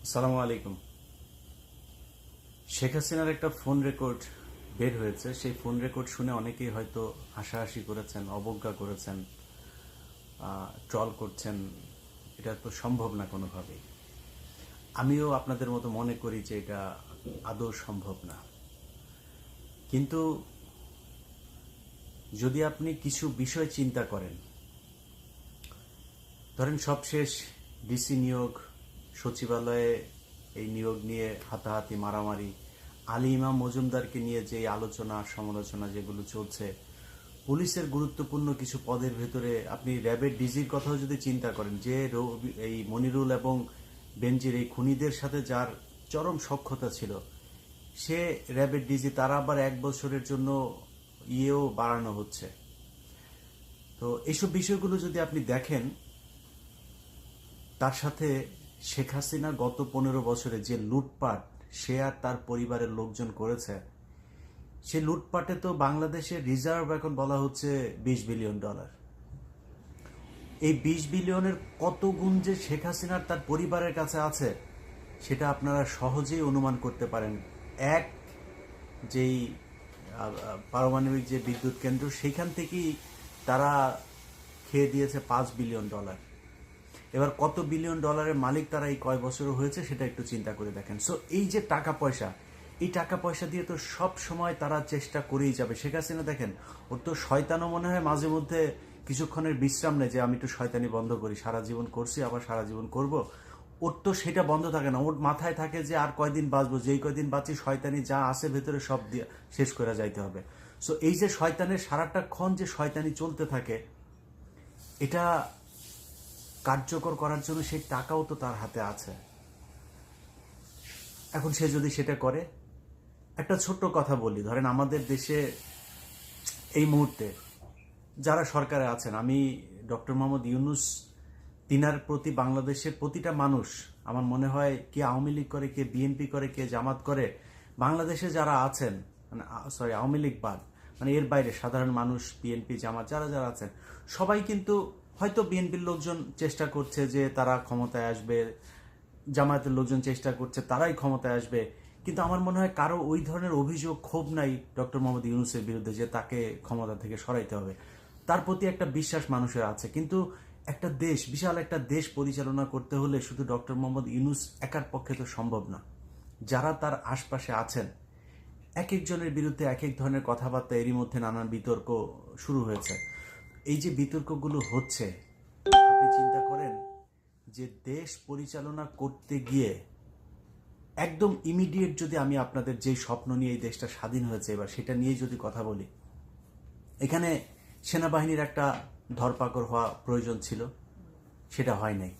আসসালামু আলাইকুম। শেখ হাসিনার একটা ফোন রেকর্ড বের হয়েছে। সেই ফোন রেকর্ড শুনে অনেকেই হয়তো হাসাহাসি করেছেন, অবজ্ঞা করেছেন, ট্রল করছেন। এটা তো সম্ভব না কোনোভাবেই। আমিও আপনাদের মতো মনে করি যে এটা আদৌ সম্ভব না। কিন্তু যদি আপনি কিছু বিষয় চিন্তা করেন, ধরেন সবশেষ ডিসি নিয়োগ, সচিবালয়ে এই নিয়োগ নিয়ে হাতাহাতি মারামারি, আলী ইমাম মজুমদারকে নিয়ে যে আলোচনা সমালোচনা যেগুলো চলছে, পুলিশের গুরুত্বপূর্ণ কিছু পদের ভেতরে আপনি র্যাবের ডিজির কথাও যদি চিন্তা করেন, যে এই মনিরুল এবং বেনজির এই খুনিদের সাথে যার চরম সখ্যতা ছিল, সে র্যাবের ডিজি, তারা আবার 1 বছরের জন্য ইয়েও বাড়ানো হচ্ছে। তো এইসব বিষয়গুলো যদি আপনি দেখেন, তার সাথে শেখ হাসিনা গত 15 বছরে যে লুটপাট সে আর তার পরিবারের লোকজন করেছে, সে লুটপাটে তো বাংলাদেশের রিজার্ভ এখন বলা হচ্ছে $20 বিলিয়ন। এই 20 বিলিয়নের কত গুণ যে শেখ হাসিনার তার পরিবারের কাছে আছে, সেটা আপনারা সহজেই অনুমান করতে পারেন। এক, যেই পারমাণবিক যে বিদ্যুৎ কেন্দ্র, সেইখান থেকেই তারা খেয়ে দিয়েছে $5 বিলিয়ন। এবার কত বিলিয়ন ডলারের মালিক তারা এই কয় বছর হয়েছে সেটা একটু চিন্তা করে দেখেন। সো এই যে টাকা পয়সা, এই টাকা পয়সা দিয়ে তো সব সময় তারা চেষ্টা করেই যাবে। শেখ হাসিনা দেখেন, ওর তো শয়তানও মনে হয় মাঝে মধ্যে কিছুক্ষণের বিশ্রাম নেই যে আমি একটু শয়তানি বন্ধ করি, সারা জীবন করছি আবার সারা জীবন করব। ওর তো সেটা বন্ধ থাকে না। ওর মাথায় থাকে যে আর কয়দিন বাঁচবো, যেই কয়দিন বাঁচি শয়তানি যা আছে ভেতরে সব দিয়ে শেষ করে যাইতে হবে। সো এই যে শয়তানের সারাটা ক্ষণ যে শয়তানি চলতে থাকে, এটা কার্যকর করার জন্য সেই টাকাও তো তার হাতে আছে। এখন সে যদি সেটা করে, একটা ছোট্ট কথা বলি, ধরেন আমাদের দেশে এই মুহূর্তে যারা সরকারে আছেন, আমি ডক্টর মোহাম্মদ ইউনুস, তিনার প্রতি বাংলাদেশের প্রতিটা মানুষ, আমার মনে হয় কে আওয়ামী লীগ করে, কে বিএনপি করে, কে জামাত করে, বাংলাদেশে যারা আছেন, মানে সরি আওয়ামী লীগ বাদ, মানে এর বাইরে সাধারণ মানুষ, বিএনপি জামাত যারা যারা আছেন, সবাই কিন্তু হয়তো বিএনপির লোকজন চেষ্টা করছে যে তারা ক্ষমতায় আসবে, জামায়াতের লোকজন চেষ্টা করছে তারাই ক্ষমতায় আসবে, কিন্তু আমার মনে হয় কারো ওই ধরনের অভিযোগ ক্ষোভ নাই ডক্টর মোহাম্মদ ইউনুসের বিরুদ্ধে যে তাকে ক্ষমতা থেকে সরাইতে হবে। তার প্রতি একটা বিশ্বাস মানুষের আছে। কিন্তু একটা দেশ, বিশাল একটা দেশ পরিচালনা করতে হলে শুধু ডক্টর মোহাম্মদ ইউনুস একার পক্ষে তো সম্ভব না। যারা তার আশপাশে আছেন, এক একজনের বিরুদ্ধে এক এক ধরনের কথাবার্তা, এরই মধ্যে নানান বিতর্ক শুরু হয়েছে। এই যে বিতর্কগুলো হচ্ছে, আপনি চিন্তা করেন যে দেশ পরিচালনা করতে গিয়ে একদম ইমিডিয়েট, যদি আমি আপনাদের যে স্বপ্ন নিয়ে এই দেশটা স্বাধীন হয়েছে এবার সেটা নিয়ে যদি কথা বলি, এখানে সেনাবাহিনীর একটা ধরপাকড় হওয়া প্রয়োজন ছিল, সেটা হয় নাই।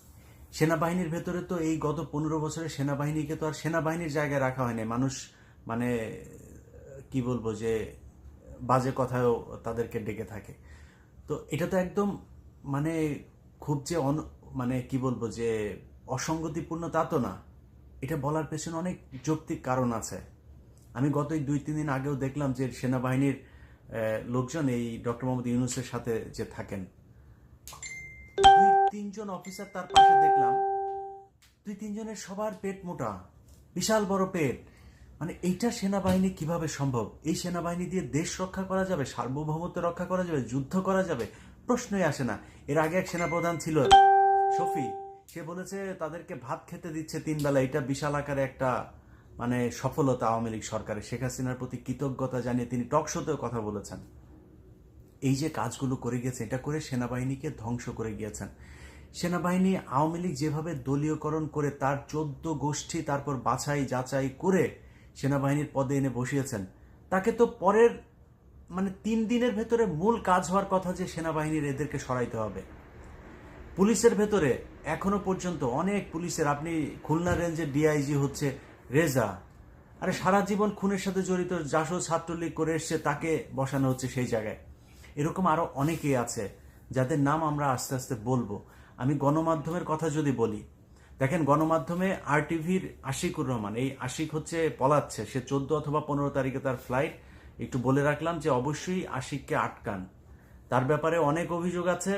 সেনাবাহিনীর ভেতরে তো এই গত 15 বছরে সেনাবাহিনীকে তো আর সেনাবাহিনীর জায়গায় রাখা হয় নাই। মানুষ মানে কি বলবো, যে বাজে কথাও তাদেরকে ডেকে থাকে। তো এটা তো একদম মানে খুব যে মানে কি বলবো, যে অসঙ্গতিপূর্ণ তা তো না। এটা বলার পেছনে অনেক যৌক্তিক কারণ আছে। আমি গত 2-3 দিন আগেও দেখলাম যে সেনাবাহিনীর লোকজন এই ডক্টর মোহাম্মদ ইউনুসের সাথে যে থাকেন, 2-3 জন অফিসার তার পাশে দেখলাম, 2-3 জনের সবার পেট মোটা, বিশাল বড় পেট। মানে এইটা সেনাবাহিনী কিভাবে সম্ভব? এই সেনাবাহিনী দিয়ে দেশ রক্ষা করা যাবে, সার্বভৌমত্ব রক্ষা করা যাবে, যুদ্ধ করা যাবে? প্রশ্নই আসে না। এর আগে এক সেনাপ্রধান ছিল শফি, সে বলেছে তাদেরকে ভাত খেতে দিচ্ছে 3 বেলা। এটা বিশাল আকারে একটা মানে সফলতা আওয়ামী লীগ সরকারের। শেখ হাসিনার প্রতি কৃতজ্ঞতা জানিয়ে তিনি টক শোতেও কথা বলেছেন। এই যে কাজগুলো করে গেছে, এটা করে সেনাবাহিনীকে ধ্বংস করে গিয়েছেন। সেনাবাহিনী আওয়ামী লীগ যেভাবে দলীয়করণ করে তার 14 গোষ্ঠী তারপর বাছাই যাচাই করে সেনাবাহিনীর পদে এনে বসিয়েছেন, তাকে তো পরের মানে 3 দিনের ভেতরে মূল কাজ হওয়ার কথা যে সেনাবাহিনীর এদেরকে সরাইতে হবে। পুলিশের ভেতরে এখনো পর্যন্ত অনেক পুলিশের, আপনি খুলনা রেঞ্জের ডিআইজি হচ্ছে রেজা, আরে সারা জীবন খুনের সাথে জড়িত, জাসদ ছাত্রলীগ করে এসছে, তাকে বসানো হচ্ছে সেই জায়গায়। এরকম আরো অনেকেই আছে যাদের নাম আমরা আস্তে আস্তে বলবো। আমি গণমাধ্যমের কথা যদি বলি, দেখেন গণমাধ্যমে আরটিভির আশিকুর রহমান, এই আশিক হচ্ছে পলাচ্ছে, সে 14 অথবা 15 তারিখে তার ফ্লাইট। একটু বলে রাখলাম যে অবশ্যই আশিককে আটকান, তার ব্যাপারে অনেক অভিযোগ আছে।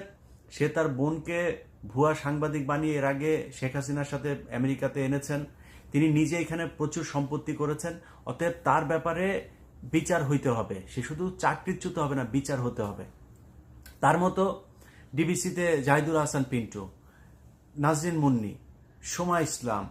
সে তার বোনকে ভুয়া সাংবাদিক বানিয়ে এর আগে শেখ হাসিনার সাথে আমেরিকাতে এনেছেন। তিনি নিজে এখানে প্রচুর সম্পত্তি করেছেন। অতএব তার ব্যাপারে বিচার হইতে হবে। সে শুধু চাকরিচ্যুত হবে না, বিচার হতে হবে। তার মতো ডিবিসিতে জাহিদুল হাসান পিন্টু, নাজরিন মুন্নি, সোমা ইসলাম,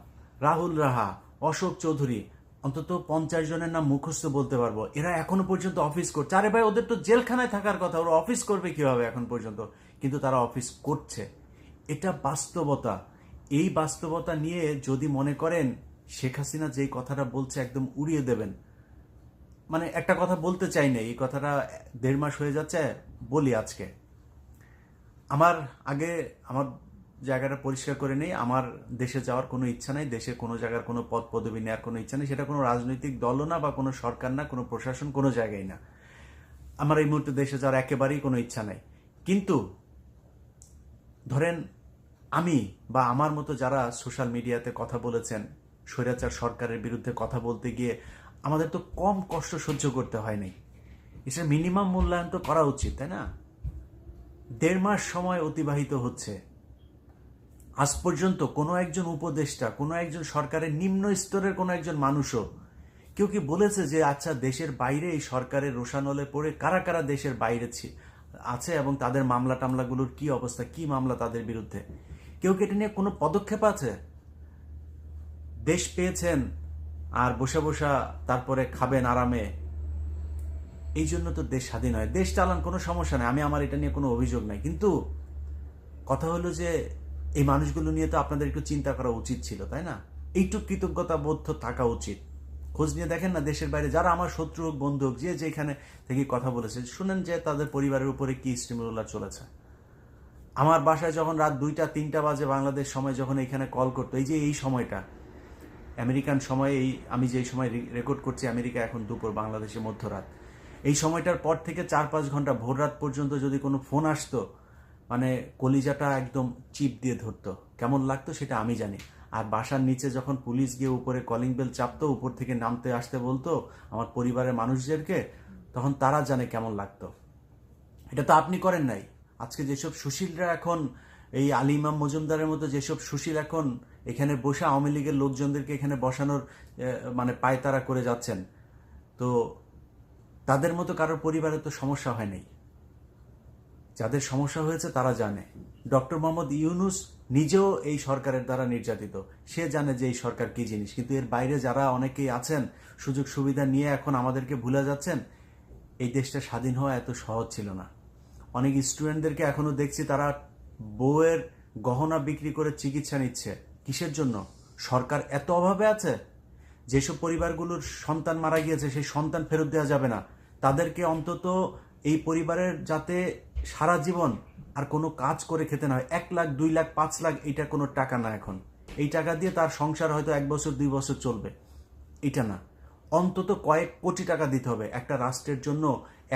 রাহুল রাহা, অশোক চৌধুরী, অন্তত 50 জনের নাম মুখস্থ বলতে পারবো। এরা এখনো পর্যন্ত অফিস করছে। আরে ভাই, ওদের তো জেলখানায় থাকার কথা, ওরা অফিস করবে কিভাবে এখন পর্যন্ত? কিন্তু তারা অফিস করছে। এটা বাস্তবতা। এই বাস্তবতা নিয়ে যদি মনে করেন শেখ হাসিনা যেই কথাটা বলছে একদম উড়িয়ে দেবেন, মানে একটা কথা বলতে চাই না, এই কথাটা 1.5 মাস হয়ে যাচ্ছে, বলি আজকে। আমার জায়গাটা পরিষ্কার করে নেই। আমার দেশে যাওয়ার কোনো ইচ্ছা নাই, দেশে কোনো জায়গার কোনো পদ পদবি নেওয়ার কোনো ইচ্ছা নেই। সেটা কোনো রাজনৈতিক দলও না, বা কোনো সরকার না, কোনো প্রশাসন, কোনো জায়গায় না। আমার এই মুহূর্তে দেশে যাওয়ার একেবারেই কোনো ইচ্ছা নাই। কিন্তু ধরেন আমি বা আমার মতো যারা সোশ্যাল মিডিয়াতে কথা বলেছেন স্বৈরাচার সরকারের বিরুদ্ধে কথা বলতে গিয়ে, আমাদের তো কম কষ্ট সহ্য করতে হয় নাই। এটা মিনিমাম মূল্যায়ন তো করা উচিত, তাই না? 1.5 মাস সময় অতিবাহিত হচ্ছে, আজ পর্যন্ত কোনো একজন উপদেষ্টা, কোনো একজন সরকারের নিম্ন স্তরের কোনো একজন মানুষও কেউ কি বলেছে যে আচ্ছা দেশের বাইরে এই সরকারের রোষানলে পড়ে কারা কারা দেশের বাইরে আছে এবং তাদের মামলা টামলাগুলোর কি অবস্থা, কি মামলা তাদের বিরুদ্ধে? কেউ কি এটা নিয়ে কোনো পদক্ষেপ আছে? দেশ পেয়েছেন আর বসে বসা তারপরে খাবেন আরামে, এই জন্য তো দেশ স্বাধীন হয়। দেশ চালান, কোনো সমস্যা নেই, আমার এটা নিয়ে কোনো অভিযোগ নাই। কিন্তু কথা হলো যে এই মানুষগুলো নিয়ে তো আপনাদের একটু চিন্তা করা উচিত ছিল, তাই না? এইটুকু কৃতজ্ঞতা বোধ থাকা উচিত। খোঁজ নিয়ে দেখেন না, দেশের বাইরে যারা আমার শত্রু হোক, বন্ধু হোক, যে যেখানে থেকে কথা বলেছে, শুনেন যে তাদের পরিবারের উপরে কি স্টিমুলার চলেছে। আমার বাসায় যখন রাত 2টা-3টা বাজে বাংলাদেশ সময় যখন এখানে কল করতো, এই সময়টা আমেরিকান সময়ে, আমি যে সময় রেকর্ড করছি, আমেরিকা এখন দুপুর, বাংলাদেশে মধ্যরাত, এই সময়টার পর থেকে 4-5 ঘন্টা ভোর রাত পর্যন্ত যদি কোনো ফোন আসতো, মানে কলিজাটা একদম চিপ দিয়ে ধরতো। কেমন লাগতো সেটা আমি জানি। আর বাসার নিচে যখন পুলিশ গিয়ে উপরে কলিং বেল চাপতো, উপর থেকে নামতে আসতে বলতো আমার পরিবারের মানুষদেরকে, তখন তারা জানে কেমন লাগতো। এটা তো আপনি করেন নাই। আজকে যেসব সুশীলরা এখন, এই আলী ইমাম মজুমদারের মতো যেসব সুশীল এখন এখানে বসে আওয়ামী লীগের লোকজনদেরকে এখানে বসানোর মানে পায়তারা করে যাচ্ছেন, তো তাদের মতো কারোর পরিবারে তো সমস্যা হয় নাই। যাদের সমস্যা হয়েছে তারা জানে। ডক্টর মোহাম্মদ ইউনূস নিজেও এই সরকারের দ্বারা নির্যাতিত, সে জানে যে এই সরকার কি জিনিস। কিন্তু এর বাইরে যারা অনেকেই আছেন সুযোগ সুবিধা নিয়ে এখন আমাদেরকে ভুলে যাচ্ছেন, এই দেশটা স্বাধীন হওয়া এত সহজ ছিল না। অনেক স্টুডেন্টদেরকে এখনো দেখছি তারা বউয়ের গহনা বিক্রি করে চিকিৎসা নিচ্ছে। কিসের জন্য? সরকার এত অভাবে আছে। যেসব পরিবারগুলোর সন্তান মারা গিয়েছে সেই সন্তান ফেরত দেওয়া যাবে না, তাদেরকে অন্তত এই পরিবারের যাতে সারা জীবন আর কোনো কাজ করে খেতে না হয়। 1 লাখ, 2 লাখ, 5 লাখ, এটা কোনো টাকা না। এখন এই টাকা দিয়ে তার সংসার হয়তো 1 বছর 2 বছর চলবে, এটা না। অন্তত কয়েক কোটি টাকা দিতে হবে। একটা রাষ্ট্রের জন্য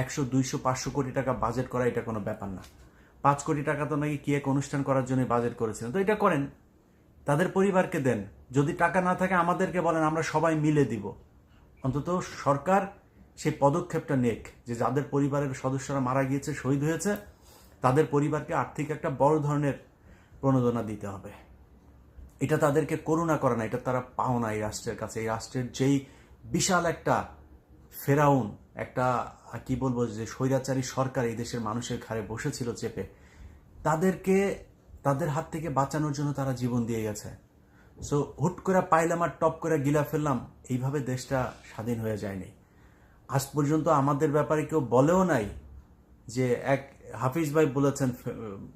100, 200, 500 কোটি টাকা বাজেট করা এটা কোনো ব্যাপার না। 5 কোটি টাকা তো নাকি কি এক অনুষ্ঠান করার জন্য বাজেট করেছিলেন, তো এটা করেন, তাদের পরিবারকে দেন। যদি টাকা না থাকে আমাদেরকে বলেন, আমরা সবাই মিলে দিব। অন্তত সরকার সেই পদক্ষেপটা নেক, যে যাদের পরিবারের সদস্যরা মারা গিয়েছে, শহীদ হয়েছে, তাদের পরিবারকে আর্থিক একটা বড় ধরনের প্রণোদনা দিতে হবে। এটা তাদেরকে করুণা করে না, এটা তারা পাওনা এই রাষ্ট্রের কাছে। এই রাষ্ট্রের যেই বিশাল একটা ফেরাউন, একটা কি বলবো, যে স্বৈরাচারী সরকার এই দেশের মানুষের ঘাড়ে বসেছিল চেপে, তাদেরকে তাদের হাত থেকে বাঁচানোর জন্য তারা জীবন দিয়ে গেছে। সো হুট করে পাইলাম আর টপ করে গিলা ফেললাম, এইভাবে দেশটা স্বাধীন হয়ে যায়নি। আজ পর্যন্ত আমাদের ব্যাপারে কেউ বলেও নাই যে, এক হাফিজ ভাই বলেছেন,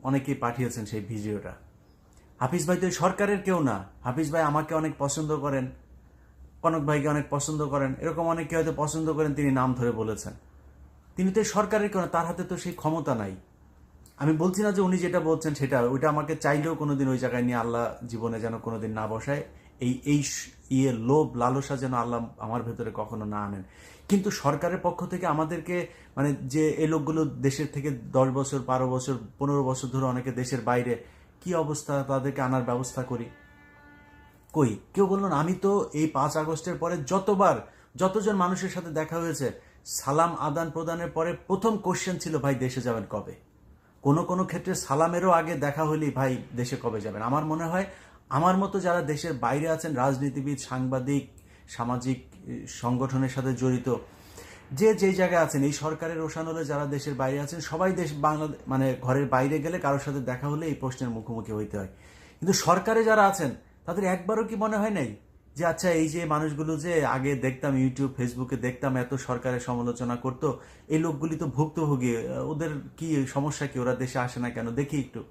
অনেকেই পাঠিয়েছেন সেই ভিডিওটা। হাফিজ ভাই তো সরকারের কেউ না। হাফিজ ভাই আমাকে অনেক পছন্দ করেন, কনক ভাইকে অনেক পছন্দ করেন, এরকম অনেকে হয়তো পছন্দ করেন, তিনি নাম ধরে বলেছেন। তিনি তো সরকারের কেউ না, তার হাতে তো সেই ক্ষমতা নাই। আমি বলছি না যে উনি যেটা বলছেন সেটা, ওইটা আমাকে চাইলেও কোনোদিন ওই জায়গায় নিয়ে আল্লাহ জীবনে যেন কোনোদিন না বসায়। এই লোভ লালসা যেন আল্লাহ আমার ভেতরে কখনো না আনেন। কিন্তু সরকারের পক্ষ থেকে আমাদেরকে, মানে যে এই লোকগুলো দেশের থেকে 10 বছর, 12 বছর, 15 বছর ধরে অনেকে দেশের বাইরে, কি অবস্থা, তাদেরকে আনার ব্যবস্থা করি। কই কেউ বললো না। আমি তো এই 5 আগস্টের পরে যতজন মানুষের সাথে দেখা হয়েছে, সালাম আদান প্রদানের পরে প্রথম কোশ্চেন ছিল, ভাই দেশে যাবেন কবে? কোনো কোনো ক্ষেত্রে সালামেরও আগে দেখা হলেই ভাই দেশে কবে যাবেন। আমার মনে হয় আমার মতো যারা দেশের বাইরে আছেন, রাজনীতিবিদ, সাংবাদিক, সামাজিক সংগঠনের সাথে জড়িত, যে যেই জায়গায় আছেন, এই সরকারের রোশানলে যারা দেশের বাইরে আছেন, সবাই দেশ বাংলা মানে ঘরের বাইরে গেলে কারোর সাথে দেখা হলে এই প্রশ্নের মুখোমুখি হইতে হয়। কিন্তু সরকারে যারা আছেন তাদের একবারও কি মনে হয় নাই যে আচ্ছা এই যে মানুষগুলো যে আগে দেখতাম ইউটিউব ফেসবুকে দেখতাম এত সরকারের সমালোচনা করতো, এই লোকগুলি তো ভুক্তভোগী, ওদের কি সমস্যা, কি ওরা দেশে আসে না কেন, দেখি একটু।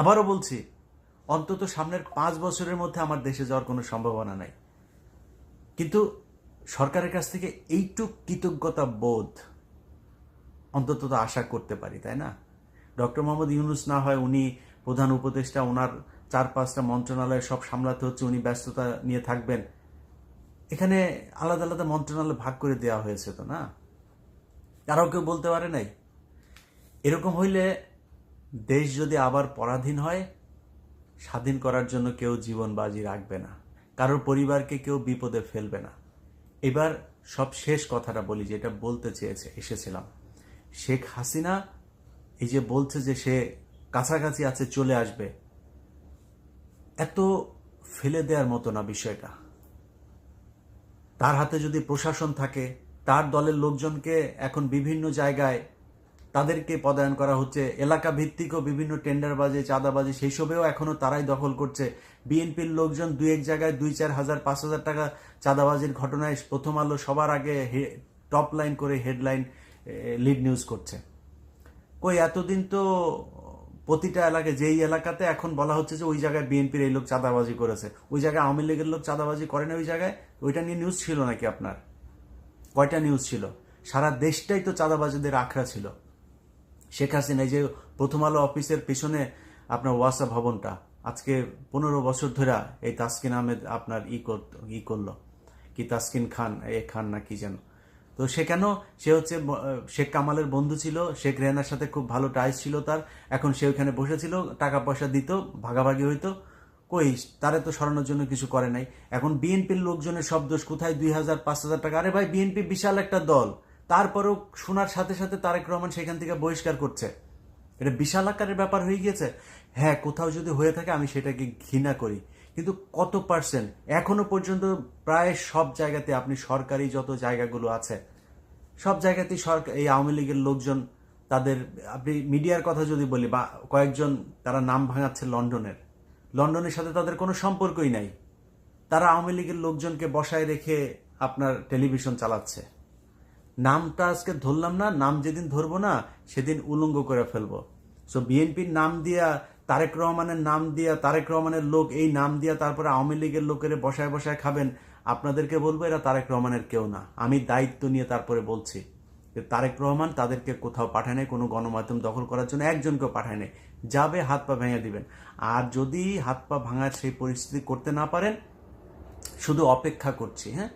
আবারও বলছি, অন্তত সামনের 5 বছরের মধ্যে আমার দেশে যাওয়ার কোনো সম্ভাবনা নাই। কিন্তু সরকারের কাছ থেকে এইটুক কৃতজ্ঞতা বোধ অন্তত তো আশা করতে পারি, তাই না? ডক্টর মোহাম্মদ ইউনূস না হয় উনি প্রধান উপদেষ্টা, ওনার 4-5টা মন্ত্রণালয় সব সামলাতে হচ্ছে, উনি ব্যস্ততা নিয়ে থাকবেন। এখানে আলাদা আলাদা মন্ত্রণালয় ভাগ করে দেওয়া হয়েছে তো, না? তারাও কেউ বলতে পারে নাই? এরকম হইলে দেশ যদি আবার পরাধীন হয়, স্বাধীন করার জন্য কেউ জীবন বাজি রাখবে না, কারোর পরিবারকে কেউ বিপদে ফেলবে না। এবার সব শেষ কথাটা বলি, যেটা বলতে এসেছিলাম। শেখ হাসিনা এই যে বলছে যে সে কাছাকাছি আছে, চলে আসবে, এত ফেলে দেওয়ার মতো না বিষয়টা। তার হাতে যদি প্রশাসন থাকে, তার দলের লোকজনকে এখন বিভিন্ন জায়গায় তাদেরকে পদায়ন করা হচ্ছে, এলাকা ভিত্তিকও বিভিন্ন টেন্ডারবাজি, চাঁদাবাজি, সেই সবেও এখনো তারাই দখল করছে। বিএনপির লোকজন 2-1 জায়গায় 2-4 হাজার 5,000 টাকা চাঁদাবাজির ঘটনায় প্রথম আলো সবার আগে টপ লাইন করে হেডলাইন লিড নিউজ করছে। কই এতদিন তো প্রতিটা এলাকায়, যেই এলাকাতে এখন বলা হচ্ছে যে ওই জায়গায় বিএনপির এই লোক চাঁদাবাজি করেছে, ওই জায়গায় আওয়ামী লীগের লোক চাঁদাবাজি করে না, ওই জায়গায় ওইটা নিয়ে নিউজ ছিল নাকি আপনার? কয়টা নিউজ ছিল? সারা দেশটাই তো চাঁদাবাজিদের আখড়া ছিল। শেখ হাসিনা এই যে প্রথম আলো অফিসের পিছনে আপনার ওয়াসা ভবনটা, আজকে 15 বছর ধরে এই তাসকিন আহমেদ আপনার করলো কি, তাসকিন খান, খান না কি যেন, তো সে কেন, সে হচ্ছে শেখ কামালের বন্ধু ছিল, শেখ রেহানার সাথে খুব ভালো টাইস ছিল তার, এখন সে ওখানে বসেছিল, টাকা পয়সা দিত, ভাগাভাগি হইতো, কই তারে তো সরানোর জন্য কিছু করে নাই। এখন বিএনপির লোকজনের সব দোষ, কোথায় 2,000-5,000 টাকা? আরে ভাই, বিএনপি বিশাল একটা দল, তারপরেও শোনার সাথে সাথে তারেক রহমান সেখান থেকে বহিষ্কার করছে। এটা বিশাল আকারের ব্যাপার হয়ে গিয়েছে। হ্যাঁ, কোথাও যদি হয়ে থাকে আমি সেটাকে ঘৃণা করি, কিন্তু কত পার্সেন্ট? এখনো পর্যন্ত প্রায় সব জায়গাতে, আপনি সরকারি যত জায়গাগুলো আছে সব জায়গাতেই এই আওয়ামী লীগের লোকজন, তাদের, আপনি মিডিয়ার কথা যদি বলি, বা কয়েকজন তারা নাম ভাঙাচ্ছে লন্ডনের সাথে তাদের কোনো সম্পর্কই নাই, তারা আওয়ামী লীগের লোকজনকে বসায় রেখে আপনার টেলিভিশন চালাচ্ছে। নামটা আজকে ধরলাম না, নাম যেদিন ধরবো না সেদিন উলঙ্গ করে ফেলবো। সো বিএনপির নাম দিয়া, তারেক রহমানের নাম দিয়া, তারেক রহমানের লোক, এই নাম দিয়া তারপরে আওয়ামী লীগের লোকের বসায় বসায় খাবেন, আপনাদেরকে বলবো এরা তারেক রহমানের কেউ না। আমি দায়িত্ব নিয়ে তারপরে বলছি যে তারেক রহমান তাদেরকে কোথাও পাঠায় নাই, কোনো গণমাধ্যম দখল করার জন্য একজনকেও পাঠায় নাই। যাবে, হাত পা ভেঙে দিবেন। আর যদি হাত পা ভাঙার সেই পরিস্থিতি করতে না পারেন, শুধু অপেক্ষা করছি, হ্যাঁ,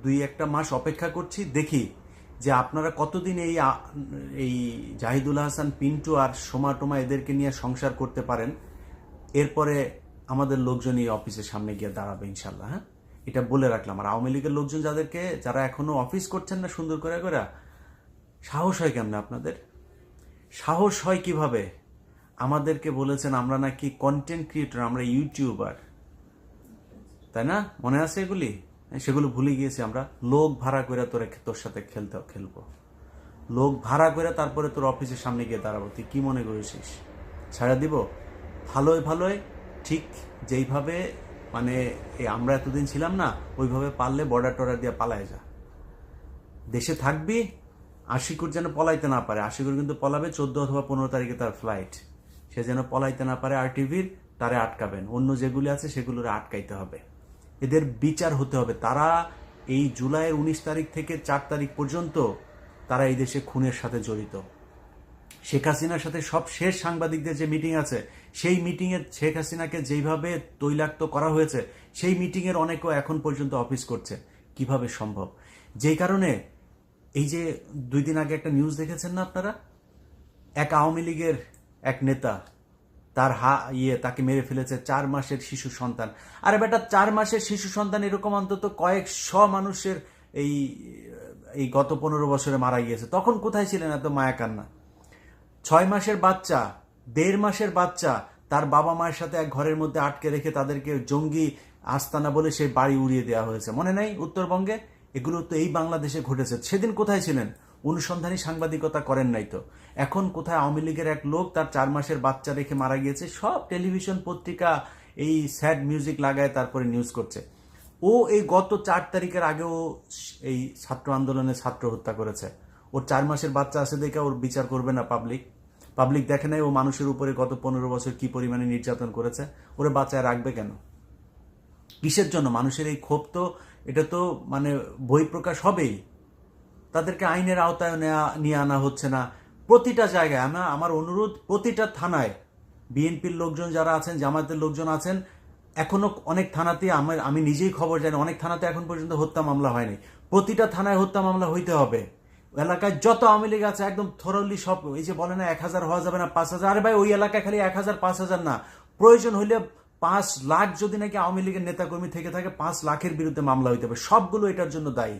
2-1 মাস অপেক্ষা করছি, দেখি যে আপনারা কতদিন এই জাহিদুল হাসান পিন্টু আর সোমা টোমা এদেরকে নিয়ে সংসার করতে পারেন। এরপরে আমাদের লোকজন এই অফিসের সামনে গিয়ে দাঁড়াবে ইনশাল্লাহ। হ্যাঁ, এটা বলে রাখলাম। আর আওয়ামী লীগের লোকজন যারা এখনো অফিস করছেন না সুন্দর করে করে, সাহস হয় কেমনে আপনাদের? সাহস হয় কিভাবে? আমাদেরকে বলেছেন আমরা নাকি কন্টেন্ট ক্রিয়েটর, আমরা ইউটিউবার, তাই না? মনে আছে এগুলি? সেগুলো ভুলে গিয়েছি আমরা। লোক ভাড়া করে তোর সাথে খেলবো, লোক ভাড়া করে তারপরে তোর অফিসের সামনে গিয়ে দাঁড়াবো। তুই কি মনে করেছিস ছাড়া দিব? ভালোই ঠিক যেইভাবে মানে আমরা এতদিন ছিলাম না, ওইভাবে পারলে বর্ডার টর্ডার দিয়ে পালায় যা। দেশে থাকবি, আশিকুর যেন পলাইতে না পারে। আশিকুর কিন্তু পলাবে 14 অথবা 15 তারিখে তার ফ্লাইট, সে যেন পলাইতে না পারে। RTVর তারে আটকাবেন, অন্য যেগুলি আছে সেগুলোর আটকাইতে হবে, এদের বিচার হতে হবে। তারা এই জুলাইয়ের 19 তারিখ থেকে 4 তারিখ পর্যন্ত তারা এই দেশে খুনের সাথে জড়িত। শেখ হাসিনার সাথে সব শেষ সাংবাদিকদের যে মিটিং আছে, সেই মিটিংয়ে শেখ হাসিনাকে যেইভাবে তৈলাক্ত করা হয়েছে, সেই মিটিংয়ের অনেকেও এখন পর্যন্ত অফিস করছে। কিভাবে সম্ভব? যেই কারণে এই যে 2 দিন আগে একটা নিউজ দেখেছেন না আপনারা, এক আওয়ামী লীগের এক নেতা তার তাকে মেরে ফেলেছে 4 মাসের শিশু সন্তান। আরে বেটা, 4 মাসের শিশু সন্তান এরকম অন্তত কয়েকশো মানুষের এই গত 15 বছরে মারা গিয়েছে। তখন কোথায় ছিলেন এত মায়া কান্না? 6 মাসের বাচ্চা, 1.5 মাসের বাচ্চা তার বাবা মায়ের সাথে এক ঘরের মধ্যে আটকে রেখে তাদেরকে জঙ্গি আস্তানা বলে সেই বাড়ি উড়িয়ে দেওয়া হয়েছে, মনে নেই উত্তরবঙ্গে? এগুলো তো এই বাংলাদেশে ঘটেছে। সেদিন কোথায় ছিলেন? অনুসন্ধানী সাংবাদিকতা করেন নাই তো। এখন কোথায় আওয়ামী লীগের এক লোক তার 4 মাসের বাচ্চা রেখে মারা গিয়েছে, সব টেলিভিশন পত্রিকা এই স্যাড মিউজিক লাগায় তারপরে নিউজ করছে। ও এই গত 4 তারিখের আগেও এই ছাত্র আন্দোলনে ছাত্র হত্যা করেছে। ওর 4 মাসের বাচ্চা আছে দেখে ওর বিচার করবে না পাবলিক দেখে নাই ও মানুষের উপরে গত 15 বছর কি পরিমাণে নির্যাতন করেছে? ওরে বাঁচায় রাখবে কেন? কিসের জন্য? মানুষের এই ক্ষোভ তো, এটা তো মানে বহিঃপ্রকাশ হবেই। তাদেরকে আইনের আওতায় নিয়ে আনা হচ্ছে না। প্রতিটা জায়গায় আমার অনুরোধ, প্রতিটা থানায় বিএনপির লোকজন যারা আছেন, জামায়াতের লোকজন আছেন, এখনো অনেক থানাতে আমি নিজেই খবর জানি, অনেক থানাতে এখন পর্যন্ত হত্যা মামলা হয়নি। প্রতিটা থানায় হত্যা মামলা হইতে হবে। এলাকায় যত আওয়ামী লীগ আছে একদম থরলি সব, এই যে বলে না 1000 হওয়া যাবে না 5000, আরে ভাই ওই এলাকায় খালি 1000 5000 না, প্রয়োজন হইলে 5 লাখ যদি নাকি আওয়ামী লীগের নেতাকর্মী থেকে থাকে 5 লাখের বিরুদ্ধে মামলা হইতে হবে। সবগুলো এটার জন্য দায়ী।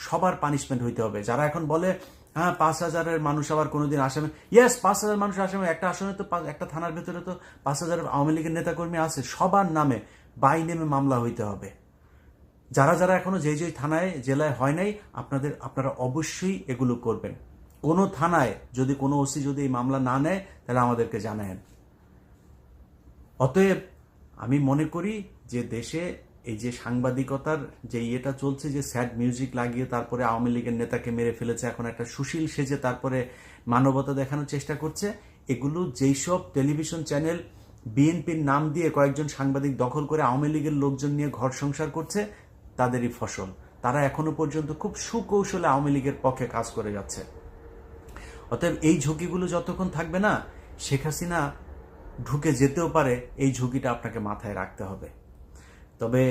সবার পানিশমেন্ট হইতে হবে। যারা এখন বলে হ্যাঁ 5000-এর মানুষ আবার কোনোদিন আসামি, ইয়েস 5000 মানুষ আসামি, একটা আসনে তো একটা থানার ভেতরে তো 5000 আওয়ামী লীগের নেতাকর্মী আছে, সবার নামে বাই নেমে মামলা হইতে হবে। যারা যারা এখনো যে থানায় জেলায় হয় নাই, আপনারা অবশ্যই এগুলো করবেন। কোনো থানায় যদি কোনো ওসি যদি এই মামলা না নেয় তাহলে আমাদেরকে জানায়েন। অতএব আমি মনে করি যে দেশে এই যে সাংবাদিকতার যে ইয়েটা চলছে, যে স্যাড মিউজিক লাগিয়ে তারপরে আওয়ামী লীগের নেতাকে মেরে ফেলেছে, এখন একটা সুশীল সেজে তারপরে মানবতা দেখানোর চেষ্টা করছে, এগুলো যেইসব টেলিভিশন চ্যানেল বিএনপির নাম দিয়ে কয়েকজন সাংবাদিক দখল করে আওয়ামী লীগের লোকজন নিয়ে ঘর সংসার করছে, তাদেরই ফসল। তারা এখনো পর্যন্ত খুব সুকৌশলে আওয়ামী লীগের পক্ষে কাজ করে যাচ্ছে। অতএব এই ঝুঁকিগুলো যতক্ষণ থাকবে না, শেখ হাসিনা ঢুকে যেতেও পারে, এই ঝুঁকিটা আপনাকে মাথায় রাখতে হবে। তবে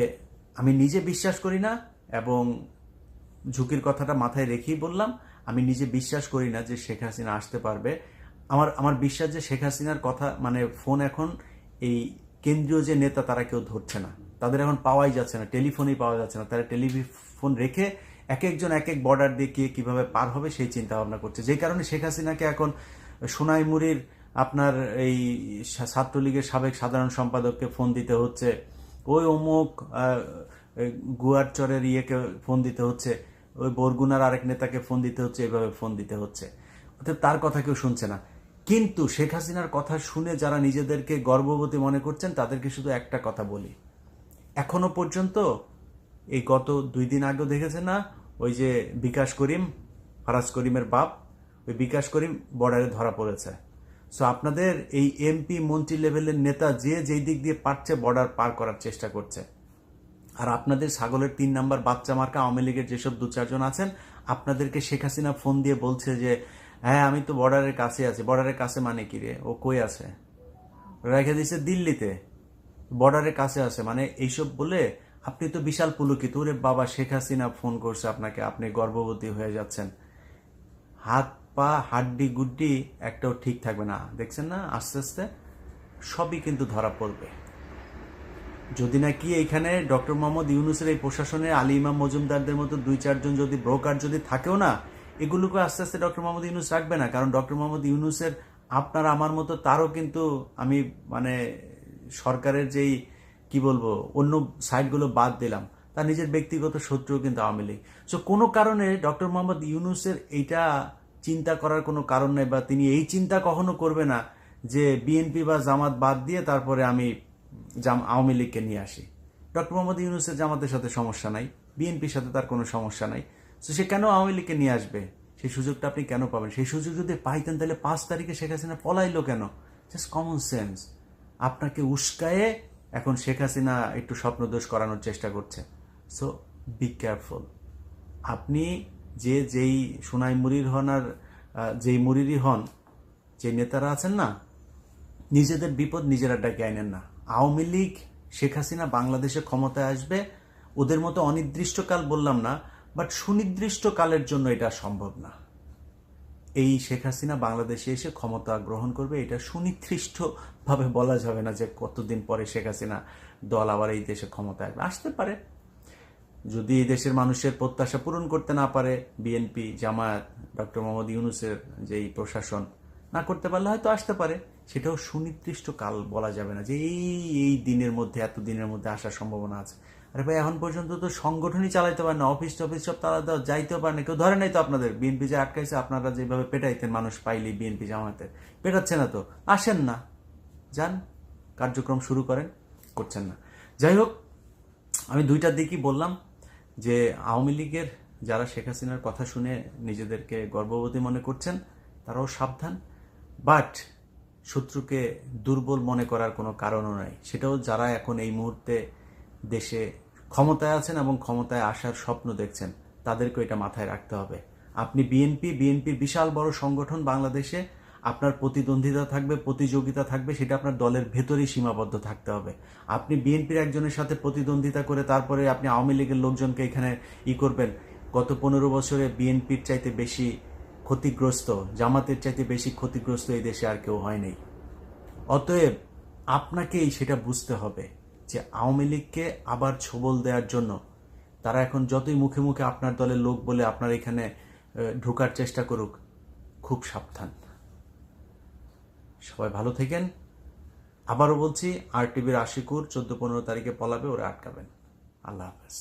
আমি নিজে বিশ্বাস করি না, এবং ঝুঁকির কথাটা মাথায় রেখেই বললাম, আমি নিজে বিশ্বাস করি না যে শেখ হাসিনা আসতে পারবে। আমার বিশ্বাস যে শেখ হাসিনার কথা মানে ফোন এখন এই কেন্দ্রীয় যে নেতা তারা কেউ ধরছে না, তাদের এখন পাওয়াই যাচ্ছে না, টেলিফোনেই পাওয়া যাচ্ছে না। তারা টেলিফোন রেখে এক একজন এক এক বর্ডার দিয়ে কিভাবে পার হবে সেই চিন্তা ভাবনা করছে। যেই কারণে শেখ হাসিনাকে এখন সোনাইমুড়ির আপনার এই ছাত্রলীগের সাবেক সাধারণ সম্পাদককে ফোন দিতে হচ্ছে, ওই অমুক গুয়ারচরের ইয়েকে ফোন দিতে হচ্ছে, ওই বরগুনার আরেক নেতাকে ফোন দিতে হচ্ছে, এইভাবে ফোন দিতে হচ্ছে। অর্থাৎ তার কথা কেউ শুনছে না। কিন্তু শেখ হাসিনার কথা শুনে যারা নিজেদেরকে গর্ববতী মনে করছেন তাদেরকে শুধু একটা কথা বলি, এখনো পর্যন্ত এই গত 2 দিন আগেও দেখেছেন না, ওই যে বিকাশ করিম, ফারাজ করিমের বাপ, ওই বিকাশ করিম বর্ডারে ধরা পড়েছে। সো আপনাদের এই এমপি মন্ত্রী লেভেলের নেতা যে যেই দিক দিয়ে পারছে বর্ডার পার করার চেষ্টা করছে। আর আপনাদের ছাগলের 3 নাম্বার বাচ্চা মার্কা আওয়ামী লীগের যেসব 2-4 জন আছেন, আপনাদেরকে শেখ হাসিনা ফোন দিয়ে বলছে যে হ্যাঁ আমি তো বর্ডারের কাছে আছি। বর্ডারের কাছে মানে কি রে? ও কই আছে? রেখে দিয়েছে দিল্লিতে, বর্ডারের কাছে আছে মানে এইসব বলে আপনি তো বিশাল পুলকিত। ওরে বাবা, শেখ হাসিনা ফোন করছে আপনাকে, আপনি গর্ভবতী হয়ে যাচ্ছেন, হাত পা হাড্ডি গুড্ডি একটাও ঠিক থাকবে না। দেখছেন না, আস্তে আস্তে সবই কিন্তু ধরা পড়বে। যদি নাকি এইখানে ডক্টর মোহাম্মদ ইউনূসের এই প্রশাসনে আলী ইমাম মজুমদারদের মতো 2-4 জন যদি ব্রোকার যদি থাকেও না, এগুলোকে আস্তে আস্তে ডক্টর মোহাম্মদ ইউনূস রাখবে না। কারণ ডক্টর মোহাম্মদ ইউনূসের আপনার আমার মতো তারও কিন্তু আমি মানে সরকারের যেই কি বলবো অন্য সাইডগুলো বাদ দিলাম, তার নিজের ব্যক্তিগত শত্রুও কিন্তু আওয়ামী লীগ। সো কোনো কারণে ডক্টর মোহাম্মদ ইউনূসের এইটা চিন্তা করার কোনো কারণ নেই, বা তিনি এই চিন্তা কখনো করবে না যে বিএনপি বা জামাত বাদ দিয়ে তারপরে আমি আওয়ামী লীগকে নিয়ে আসি। ডক্টর মোহাম্মদ ইউনূসের জামাতের সাথে সমস্যা নাই, বিএনপির সাথে তার কোনো সমস্যা নাই। তো সে কেন আওয়ামী লীগকে নিয়ে আসবে? সেই সুযোগটা আপনি কেন পাবেন? সেই সুযোগ যদি পাইতেন তাহলে 5 তারিখে শেখ হাসিনা পলাইলো কেন? Just common sense. আপনাকে উস্কায়ে এখন শেখ হাসিনা একটু স্বপ্নদোষ করানোর চেষ্টা করছে। So be careful. আপনি যেই সোনাই মুড়ির হন আর যেই মুড়িরই হন, যে নেতারা আছেন না, নিজেদের বিপদ নিজেরা ডেকে আনেন না। আওয়ামী লীগ শেখ হাসিনা বাংলাদেশে ক্ষমতায় আসবে, ওদের মতো অনির্দিষ্টকাল বললাম না, বাট সুনির্দিষ্ট কালের জন্য এটা সম্ভব না। এই শেখ হাসিনা বাংলাদেশে এসে ক্ষমতা গ্রহণ করবে, এটা সুনির্দিষ্টভাবে বলা যাবে না যে কতদিন পরে শেখ হাসিনা দল আবার এই দেশে ক্ষমতায় আসতে পারে। যদি এই দেশের মানুষের প্রত্যাশা পূরণ করতে না পারে বিএনপি, জামায়াত, ডক্টর মোহাম্মদ ইউনূসের যেই প্রশাসন, না করতে পারলে হয়তো আসতে পারে, সেটাও সুনির্দিষ্ট কাল বলা যাবে না যে এই দিনের মধ্যে, এত দিনের মধ্যে আসার সম্ভাবনা আছে। আরে ভাই, এখন পর্যন্ত তো সংগঠনই চালাইতে পারে না, অফিস টফিস সব তারা যাইতেও পারে না, কেউ ধরে নাই তো আপনাদের। বিএনপি যে আটকাইছে, আপনারা যেভাবে পেটাইতেন মানুষ পাইলেই বিএনপি জামায়াতের, পেটাচ্ছে না তো, আসেন না, যান কার্যক্রম শুরু করেন, করছেন না। যাই হোক, আমি দুইটার দিকই বললাম যে আওয়ামী লীগের যারা শেখ হাসিনার কথা শুনে নিজেদেরকে গর্ববতী মনে করছেন তারাও সাবধান, বাট শত্রুকে দুর্বল মনে করার কোনো কারণও নাই। সেটাও যারা এখন এই মুহূর্তে দেশে ক্ষমতায় আছেন এবং ক্ষমতায় আসার স্বপ্ন দেখছেন, তাদেরকে এটা মাথায় রাখতে হবে। আপনি বিএনপির বিশাল বড় সংগঠন বাংলাদেশে, আপনার প্রতিদ্বন্দ্বিতা থাকবে, প্রতিযোগিতা থাকবে, সেটা আপনার দলের ভেতরেই সীমাবদ্ধ থাকতে হবে। আপনি বিএনপির একজনের সাথে প্রতিদ্বন্দ্বিতা করে তারপরে আপনি আওয়ামী লীগের লোকজনকে এখানে করবেন। গত 15 বছরে বিএনপির চাইতে বেশি ক্ষতিগ্রস্ত, জামাতের চাইতে বেশি ক্ষতিগ্রস্ত এই দেশে আর কেউ হয় নাই। অতএব আপনাকেই সেটা বুঝতে হবে যে আওয়ামী লীগকে আবার ছোবল দেওয়ার জন্য তারা এখন যতই মুখে মুখে আপনার দলের লোক বলে আপনার এখানে ঢোকার চেষ্টা করুক, খুব সাবধান। সবাই ভালো থেকেন। আবারও বলছি, আর টিভির আশিকুর 14-15 তারিখে পলাবে, ওরা আটকাবেন। আল্লাহ হাফেজ।